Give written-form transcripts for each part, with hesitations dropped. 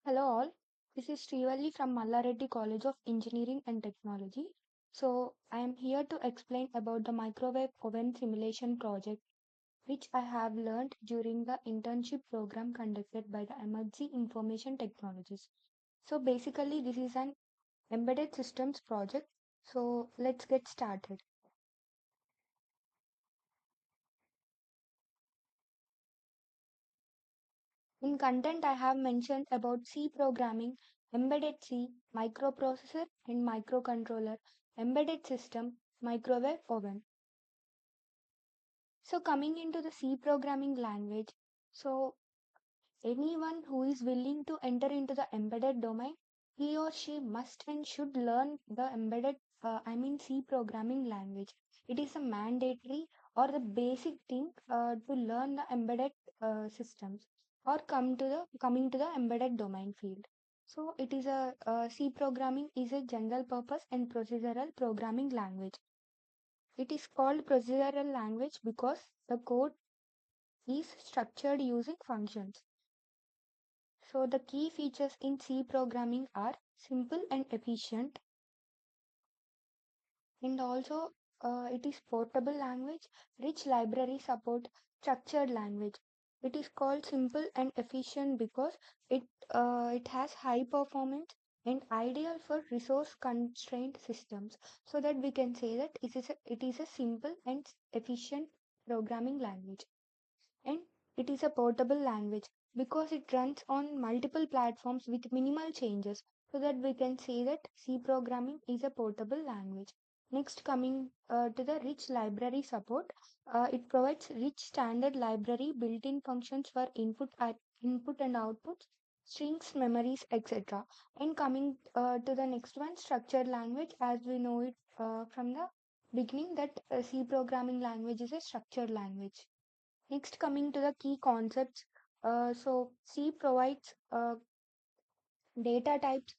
Hello all, this is Srivalli from Mallareddy College of Engineering and Technology. I am here to explain about the microwave oven simulation project which I have learned during the internship program conducted by the Emertxe Information Technologies. Basically this is an embedded systems project. Let's get started. In content I have mentioned about C programming, embedded C, microprocessor and microcontroller, embedded system, microwave oven. Coming into the C programming language, so anyone who is willing to enter into the embedded domain, he or she must and should learn the C programming language. It is a mandatory or the basic thing to learn the embedded systems or coming to the embedded domain field. So it is C programming is a general purpose and procedural programming language. It is called procedural language because the code is structured using functions. So the key features in C programming are simple and efficient, and also it is portable language, rich library support, structured language. It is called simple and efficient because it has high performance and ideal for resource constrained systems. So that we can say that it is a simple and efficient programming language. And it is a portable language because it runs on multiple platforms with minimal changes, so that we can say that C programming is a portable language. Next, coming to the rich library support, it provides rich standard library built-in functions for input and output, strings, memories, etc. And coming to the next one, structured language, as we know it from the beginning that C programming language is a structured language. Next, coming to the key concepts. C provides data types.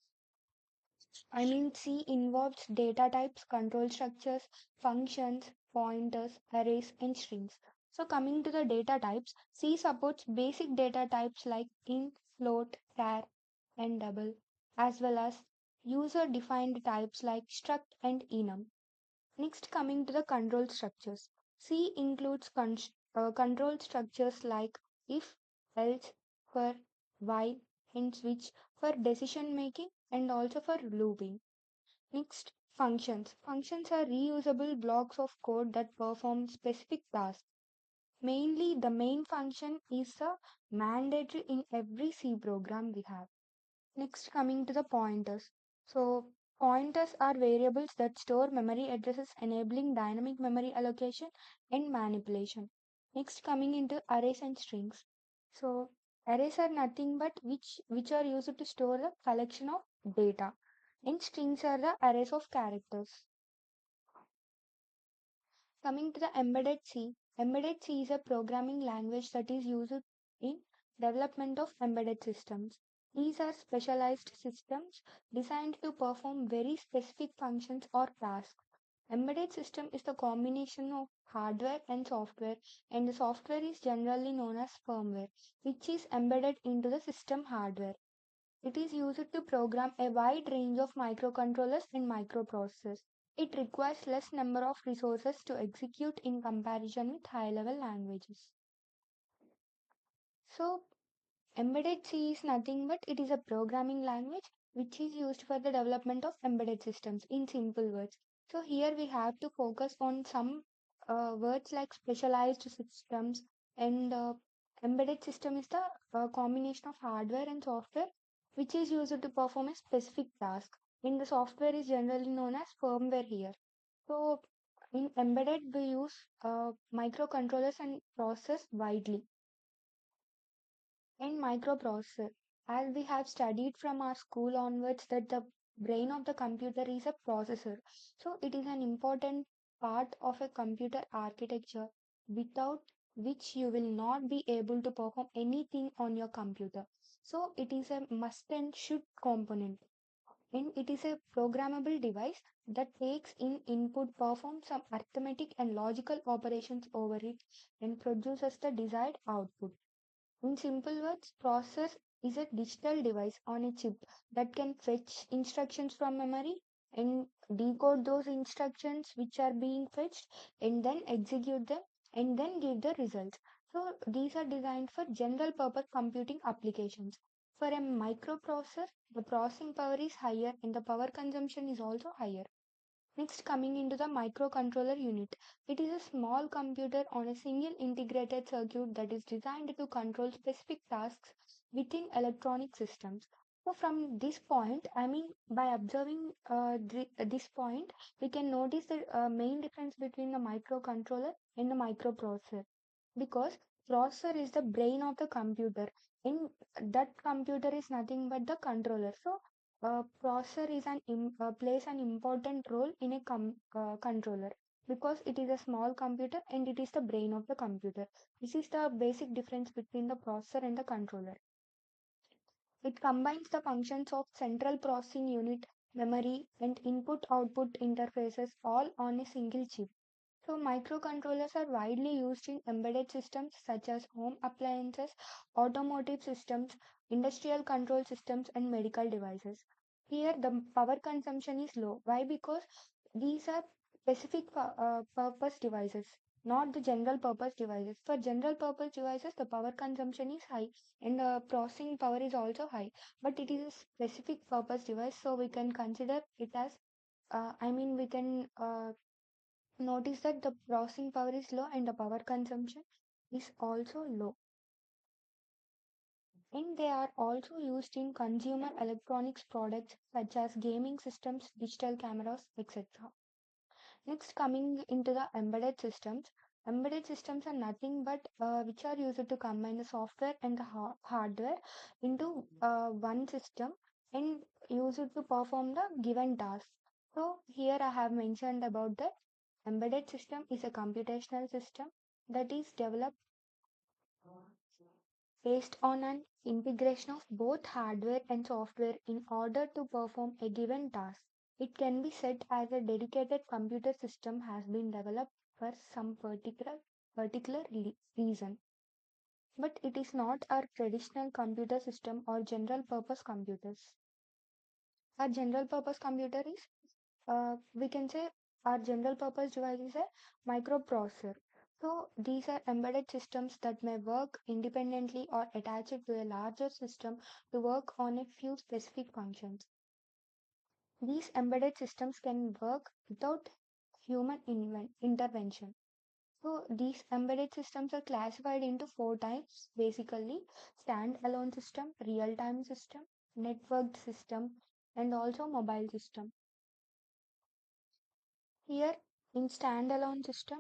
C involves data types, control structures, functions, pointers, arrays, and strings. So, coming to the data types, C supports basic data types like int, float, char, and double, as well as user-defined types like struct and enum. Next, coming to the control structures. C includes control structures like if, else, for, while, and switch for decision making and also for looping. Next, functions. Functions are reusable blocks of code that perform specific tasks. Mainly, the main function is a mandatory in every C program we have. Next, coming to the pointers. Pointers are variables that store memory addresses, enabling dynamic memory allocation and manipulation. Next, coming into arrays and strings. So, arrays are nothing but which are used to store the collection of data, and strings are the arrays of characters. Coming to the embedded C is a programming language that is used in development of embedded systems. These are specialized systems designed to perform very specific functions or tasks. Embedded system is the combination of hardware and software, and the software is generally known as firmware, which is embedded into the system hardware. It is used to program a wide range of microcontrollers and microprocessors. It requires less number of resources to execute in comparison with high-level languages. So, embedded C is nothing but it is a programming language which is used for the development of embedded systems in simple words. So, here we have to focus on some words like specialized systems and embedded system is the combination of hardware and software which is used to perform a specific task. And the software is generally known as firmware here. So, in embedded, we use microcontrollers and process widely. In microprocessor, as we have studied from our school onwards that the brain of the computer is a processor. So it is an important part of a computer architecture without which you will not be able to perform anything on your computer. So it is a must and should component. And it is a programmable device that takes in input, performs some arithmetic and logical operations over it, and produces the desired output. In simple words, processor is a digital device on a chip that can fetch instructions from memory and decode those instructions which are being fetched and then execute them and then give the results. So these are designed for general purpose computing applications. For a microprocessor, the processing power is higher and the power consumption is also higher. Next, coming into the microcontroller unit. It is a small computer on a single integrated circuit that is designed to control specific tasks within electronic systems. So, from this point, I mean, by observing this point, we can notice the main difference between the microcontroller and the microprocessor because processor is the brain of the computer and that computer is nothing but the controller. So processor is plays an important role in a controller because it is a small computer and it is the brain of the computer. This is the basic difference between the processor and the controller. It combines the functions of central processing unit, memory, and input output interfaces all on a single chip. So, microcontrollers are widely used in embedded systems such as home appliances, automotive systems, industrial control systems, and medical devices. Here, the power consumption is low. Why? Because these are specific purpose devices, not the general purpose devices. For general purpose devices, the power consumption is high and the processing power is also high, but it is a specific purpose device, so we can consider it as we can notice that the processing power is low and the power consumption is also low. And they are also used in consumer electronics products such as gaming systems, digital cameras, etc. Next, coming into the embedded systems. Embedded systems are nothing but which are used to combine the software and the hardware into one system and use it to perform the given task. So here I have mentioned about that embedded system is a computational system that is developed based on an integration of both hardware and software in order to perform a given task. It can be said as a dedicated computer system has been developed for some particular reason. But it is not our traditional computer system or general purpose computers. Our general purpose computer is we can say our general purpose device is a microprocessor. So these are embedded systems that may work independently or attached to a larger system to work on a few specific functions. These embedded systems can work without human intervention. So these embedded systems are classified into four types basically standalone system, real-time system, networked system, and also mobile system. Here, in standalone system,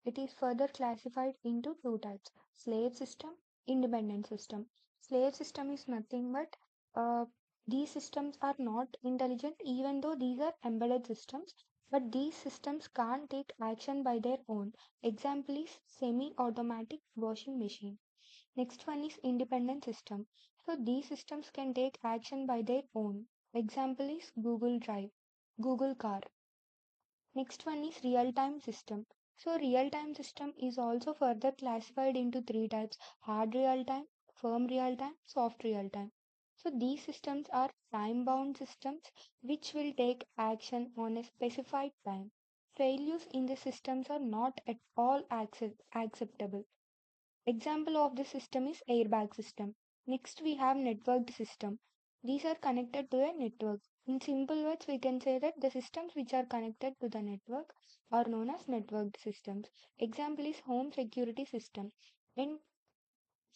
it is further classified into two types, slave system, independent system. Slave system is nothing but these systems are not intelligent even though these are embedded systems, but these systems can't take action by their own. Example is semi-automatic washing machine. Next one is independent system. So these systems can take action by their own. Example is Google Drive, Google Car. Next one is real-time system. So real-time system is also further classified into three types, hard real-time, firm real-time, soft real-time. So these systems are time-bound systems which will take action on a specified time. Failures in the systems are not at all acceptable. Example of the system is airbag system. Next we have networked system. These are connected to a network. In simple words, we can say that the systems which are connected to the network are known as networked systems. Example is home security system. And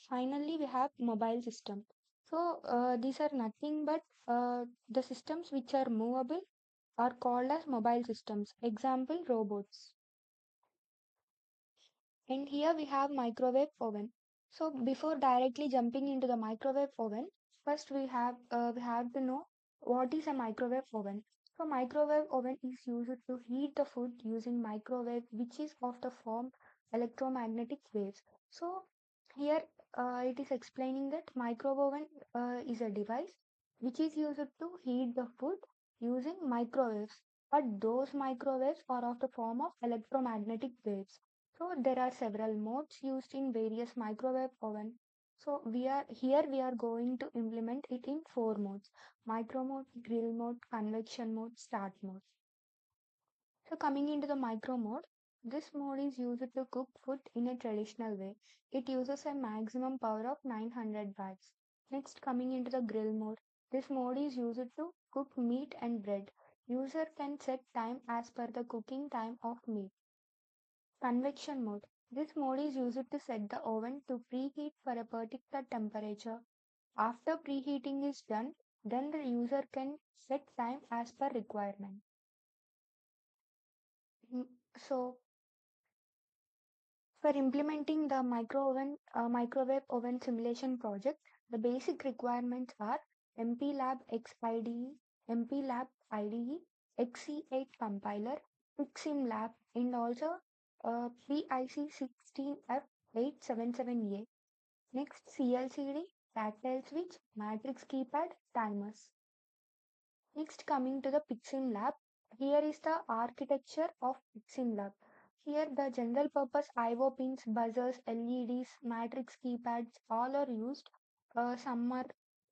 finally, we have mobile system. So these are nothing but the systems which are movable are called as mobile systems. Example robots. And here we have microwave oven. So before directly jumping into the microwave oven, first we have to know what is a microwave oven. So microwave oven is used to heat the food using microwave, which is of the form electromagnetic waves. So here it is explaining that microwave oven is a device which is used to heat the food using microwaves. But those microwaves are of the form of electromagnetic waves. So there are several modes used in various microwave oven. So we are going to implement it in four modes: micro mode, grill mode, convection mode, start mode. So coming into the micro mode, this mode is used to cook food in a traditional way. It uses a maximum power of 900 watts. Next, coming into the grill mode, this mode is used to cook meat and bread. User can set time as per the cooking time of meat. Convection mode. This mode is used to set the oven to preheat for a particular temperature. After preheating is done, then the user can set time as per requirement. So for implementing the microwave oven simulation project, the basic requirements are MPLAB X IDE, MPLAB IDE, XC8 compiler, PiximLab, and also PIC16F877A. Next, CLCD, tactile switch, matrix keypad, timers. Next, coming to the Pixim Lab. Here is the architecture of Pixim Lab. Here, the general purpose I/O pins, buzzers, LEDs, matrix keypads, all are used. Some are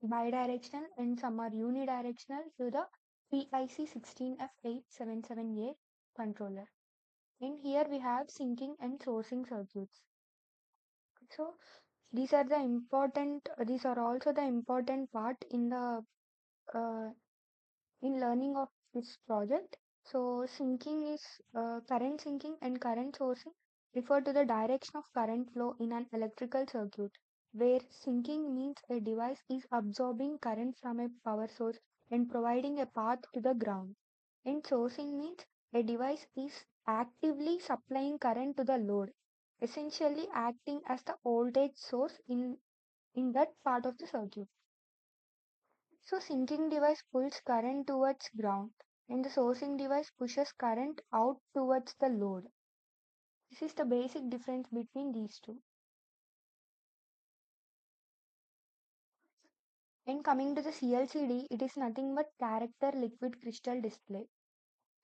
bidirectional and some are unidirectional to the PIC16F877A controller. And here we have syncing and sourcing circuits. So these are also the important part uh, in learning of this project. So syncing is current syncing and current sourcing refer to the direction of current flow in an electrical circuit, where syncing means a device is absorbing current from a power source and providing a path to the ground. And sourcing means a device is actively supplying current to the load, essentially acting as the voltage source in that part of the circuit. So syncing device pulls current towards ground and the sourcing device pushes current out towards the load. This is the basic difference between these two. And coming to the CLCD, it is nothing but character liquid crystal display.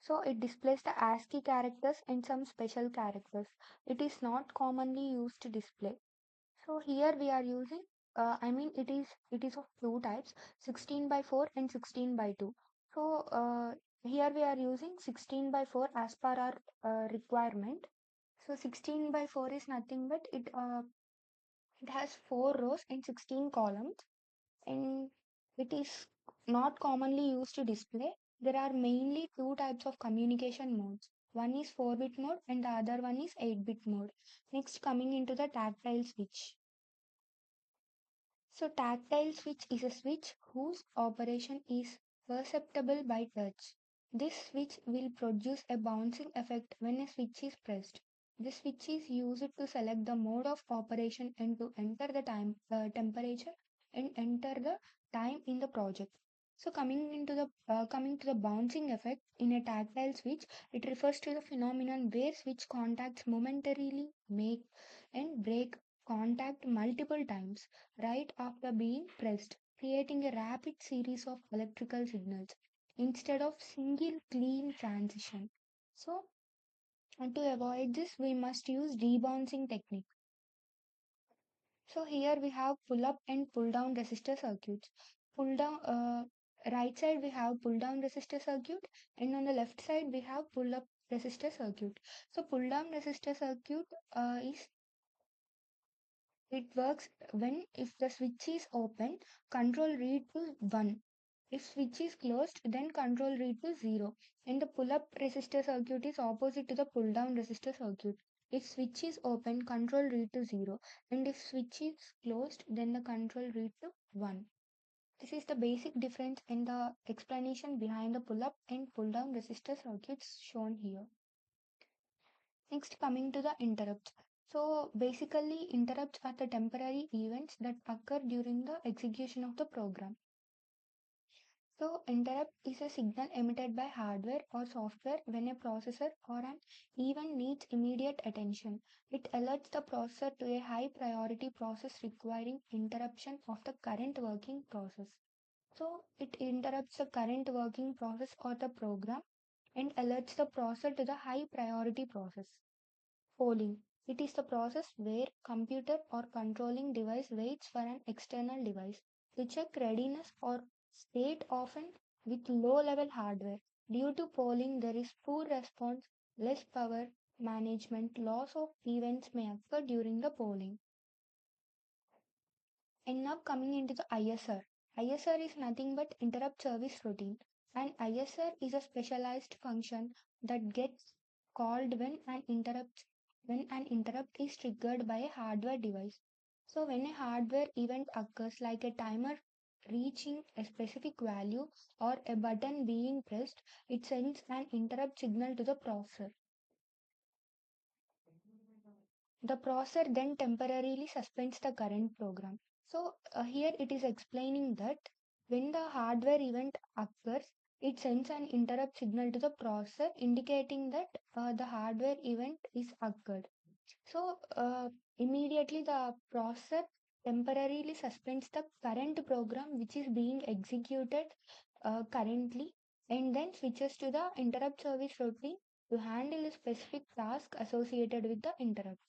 So it displays the ASCII characters and some special characters. It is not commonly used to display. So here we are using, it is of two types, 16 by 4 and 16 by 2. So here we are using 16 by 4 as per our requirement. So 16 by 4 is nothing but it has 4 rows and 16 columns, and it is not commonly used to display. There are mainly two types of communication modes. One is 4-bit mode and the other one is 8-bit mode. Next, coming into the tactile switch. So tactile switch is a switch whose operation is perceptible by touch. This switch will produce a bouncing effect when a switch is pressed. The switch is used to select the mode of operation and to enter the temperature and enter the time in the project. So coming to the bouncing effect in a tactile switch, it refers to the phenomenon where switch contacts momentarily make and break contact multiple times right after being pressed, creating a rapid series of electrical signals instead of single clean transition. So, to avoid this, we must use rebouncing technique. So here we have pull up and pull down resistor circuits. Pull down right side we have pull down resistor circuit, and on the left side we have pull up resistor circuit. So pull down resistor circuit is it works when if the switch is open, control read to 1. If switch is closed, then control read to 0. And the pull-up resistor circuit is opposite to the pull-down resistor circuit. If switch is open, control read to 0. And if switch is closed, then the control read to 1. This is the basic difference in the explanation behind the pull-up and pull-down resistor circuits shown here. Next, coming to the interrupts. So basically, interrupts are the temporary events that occur during the execution of the program. So interrupt is a signal emitted by hardware or software when a processor or an event needs immediate attention. It alerts the processor to a high priority process requiring interruption of the current working process. So it interrupts the current working process or the program and alerts the processor to the high priority process. Polling. It is the process where computer or controlling device waits for an external device to check readiness or state, often with low level hardware. Due to polling, there is poor response, less power management, loss of events may occur during the polling. And now coming into the ISR. ISR is nothing but interrupt service routine. And ISR is a specialized function that gets called when an interrupt is triggered by a hardware device. So when a hardware event occurs like a timer reaching a specific value or a button being pressed, it sends an interrupt signal to the processor. The processor then temporarily suspends the current program. So here it is explaining that when the hardware event occurs, it sends an interrupt signal to the processor indicating that the hardware event is occurred. So immediately the processor temporarily suspends the current program which is being executed currently, and then switches to the interrupt service routine to handle a specific task associated with the interrupt.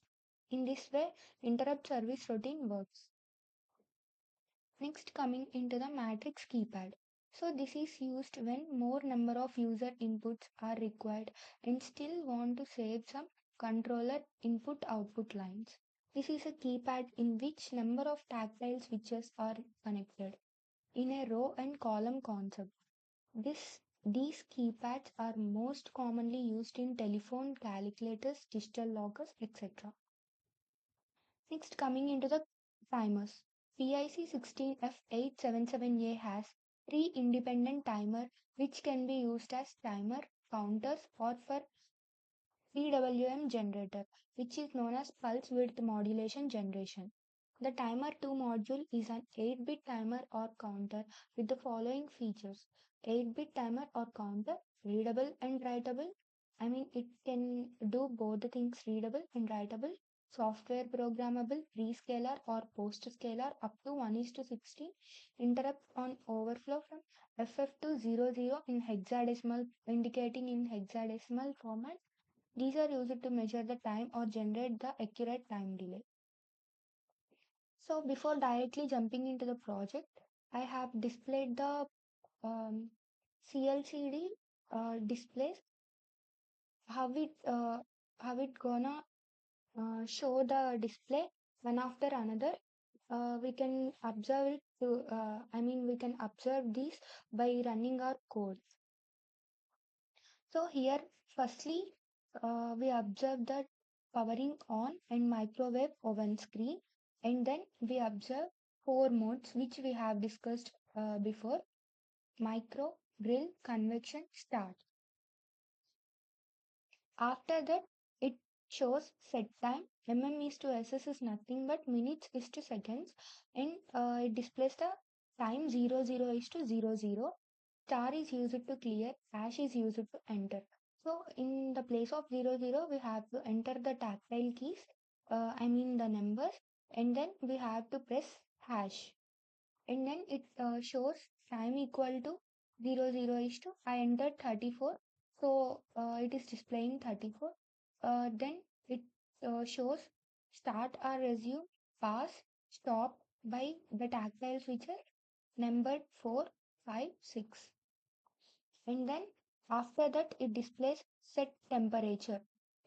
In this way, interrupt service routine works. Next, coming into the matrix keypad. So this is used when more number of user inputs are required and still want to save some controller input output lines. This is a keypad in which number of tactile switches are connected in a row and column concept. These keypads are most commonly used in telephone, calculators, digital loggers, etc. Next, coming into the timers. PIC 16F877A has three independent timer which can be used as timer counters or for PWM generator, which is known as pulse width modulation generation. The timer 2 module is an 8-bit timer or counter with the following features: 8-bit timer or counter, readable and writable. I mean, it can do both the things, readable and writable, software programmable, prescaler or post scalar up to 1 is to 16, interrupt on overflow from FF to 00 in hexadecimal, indicating in hexadecimal format. These are used to measure the time or generate the accurate time delay. So before directly jumping into the project, I have displayed the um, CLCD displays, how it gonna show the display one after another. We can observe it to, we can observe these by running our code. So here, firstly, we observe the powering on and microwave oven screen, and then we observe four modes which we have discussed before: micro, grill, convection, start. After that, it shows set time. is to SS is nothing but minutes is to seconds, and it displays the time 00 is to 00. Star is used to clear, hash is used to enter. So in the place of 00, we have to enter the tactile keys, the numbers, and then we have to press hash. And then it shows time equal to 00 is to, I entered 34. So it is displaying 34. Then it shows start or resume, pass, stop by the tactile switches numbered 4, 5, 6. And then after that it displays set temperature,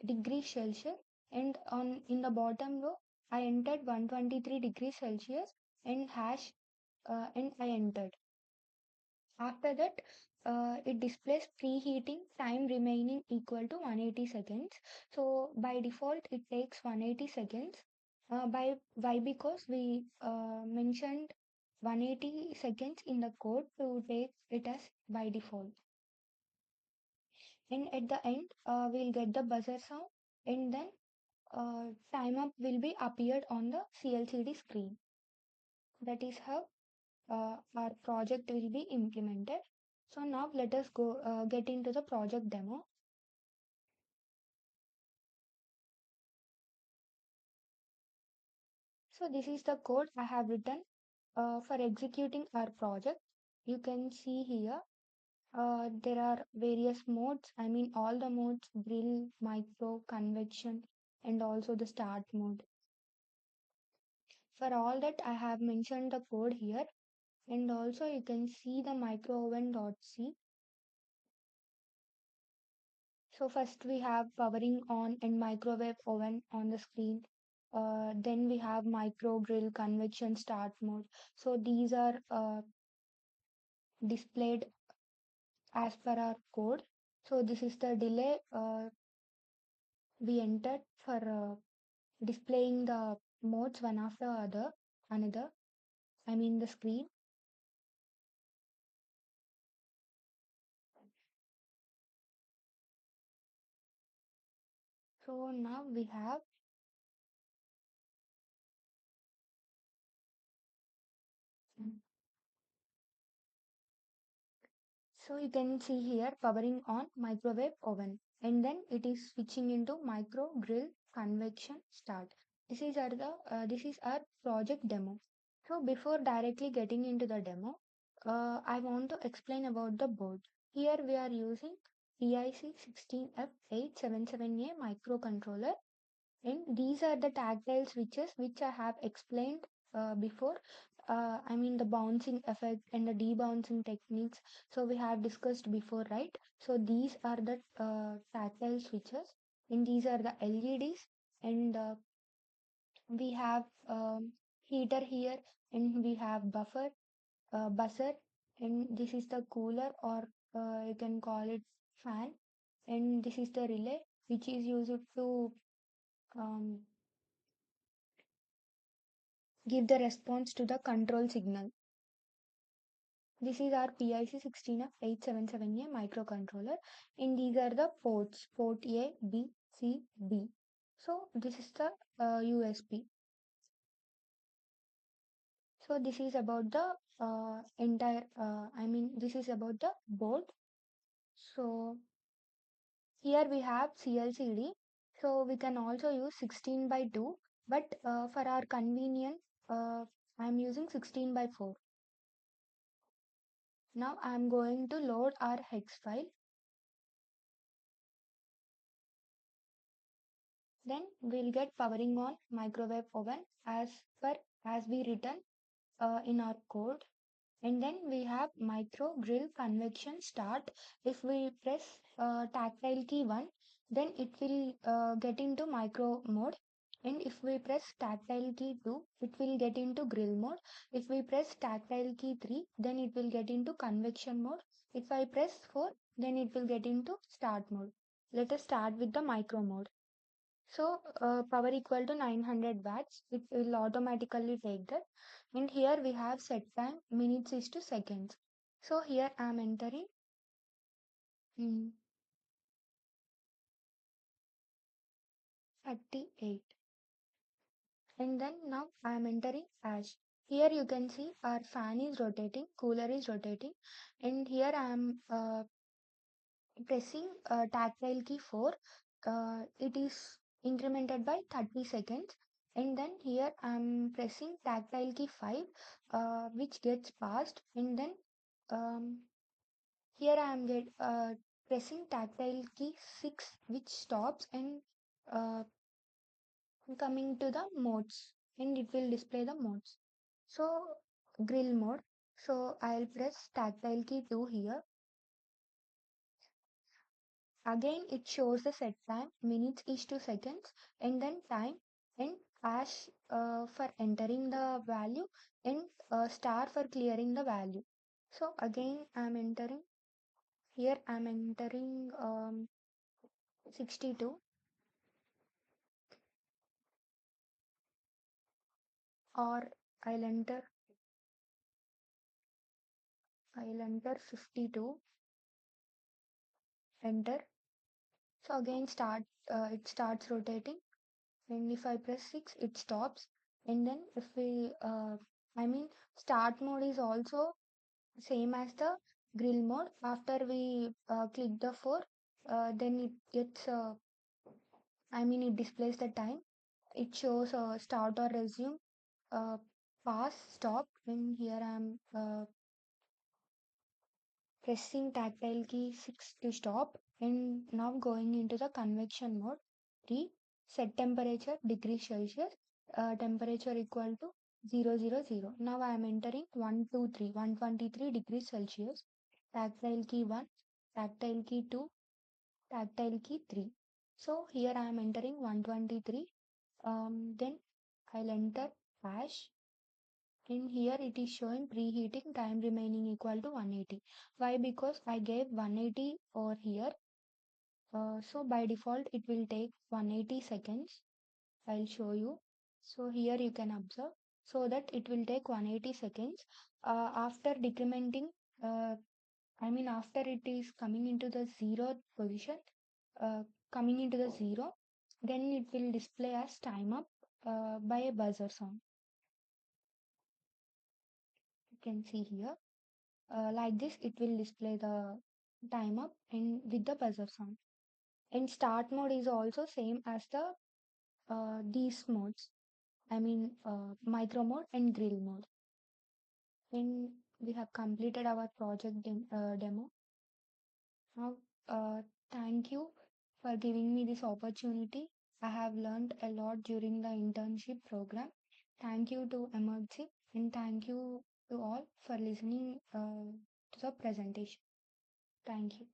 degrees Celsius, and on in the bottom row I entered 123 degrees Celsius and hash, and I entered. After that, it displays preheating time remaining equal to 180 seconds. So by default, it takes 180 seconds. By why? Because we mentioned 180 seconds in the code to take it as by default. And at the end, we'll get the buzzer sound, and then time up will be appeared on the CLCD screen. That is how our project will be implemented. So now let us go get into the project demo. So this is the code I have written for executing our project. You can see here there are various modes. All the modes: grill, micro, convection, and also the start mode. For all that I have mentioned the code here, and also you can see the microoven.c. So first we have powering on and microwave oven on the screen. Then we have micro grill convection start mode. So these are displayed as per our code. So this is the delay we entered for displaying the modes one after another. I mean the screen. So now we have. So you can see here powering on microwave oven, and then it is switching into micro grill convection start. This is our project demo. So before directly getting into the demo, I want to explain about the board. Here we are using PIC16F877A microcontroller, and these are the tactile switches which I have explained before. I mean the bouncing effect and the debouncing techniques. So we have discussed before, right? So these are the tactile switches, and these are the LEDs, and we have heater here, and we have buzzer, and this is the cooler, or you can call it fan, and this is the relay which is used to um, give the response to the control signal. This is our PIC16F877A microcontroller, and these are the ports, port A, B, C, D. So this is the USB. So this is about the this is about the board. So here we have CLCD. So we can also use 16 by 2, but for our convenience, I'm using 16 by 4. Now I'm going to load our hex file. Then we'll get powering on microwave oven as we written in our code. And then we have micro grill convection start. If we press tactile key 1, then it will get into micro mode. And if we press tactile key 2, it will get into grill mode. If we press tactile key 3, then it will get into convection mode. If I press 4, then it will get into start mode. Let us start with the micro mode. So power equal to 900 watts, it will automatically take that. And here we have set time minutes is to seconds. So here I am entering 38. And then now I am entering ash. Here you can see our fan is rotating, cooler is rotating. And here I am pressing tactile key 4. It is incremented by 30 seconds. And then here I'm pressing tactile key 5, which gets passed. And then um, here I am pressing tactile key 6, which stops, and uh, coming to the modes, and it will display the modes. So grill mode. So I'll press tactile key 2 here. Again, it shows the set time, minutes is to seconds, and then time, and hash for entering the value, and star for clearing the value. So again, I'm entering 62, or I'll enter, I'll enter 52, enter. So again, it starts rotating, and if I press 6, it stops. And then if we, start mode is also same as the grill mode. After we click the 4, then it gets, it displays the time. It shows start or resume, uh, pause, stop. And here I'm pressing tactile key 6 to stop. And now going into the convection mode 3. Set temperature degrees Celsius, temperature equal to 000. Now I am entering 123 degrees Celsius. Tactile key 1, tactile key 2, tactile key 3. So here I am entering 123. Then I'll enter hash. In here it is showing preheating time remaining equal to 180. Why? Because I gave 180 over here. So by default it will take 180 seconds. I'll show you. So here you can observe so that it will take 180 seconds. After decrementing, uh, after it is coming into the zero position, coming into the zero, then it will display as time up by a buzzer sound. You can see here. Like this, it will display the time up and with the buzzer sound. And start mode is also same as the these modes. Micro mode and grill mode. And we have completed our project demo. Now, thank you for giving me this opportunity. I have learned a lot during the internship program. Thank you to Emertxe and thank you to all for listening to the presentation. Thank you.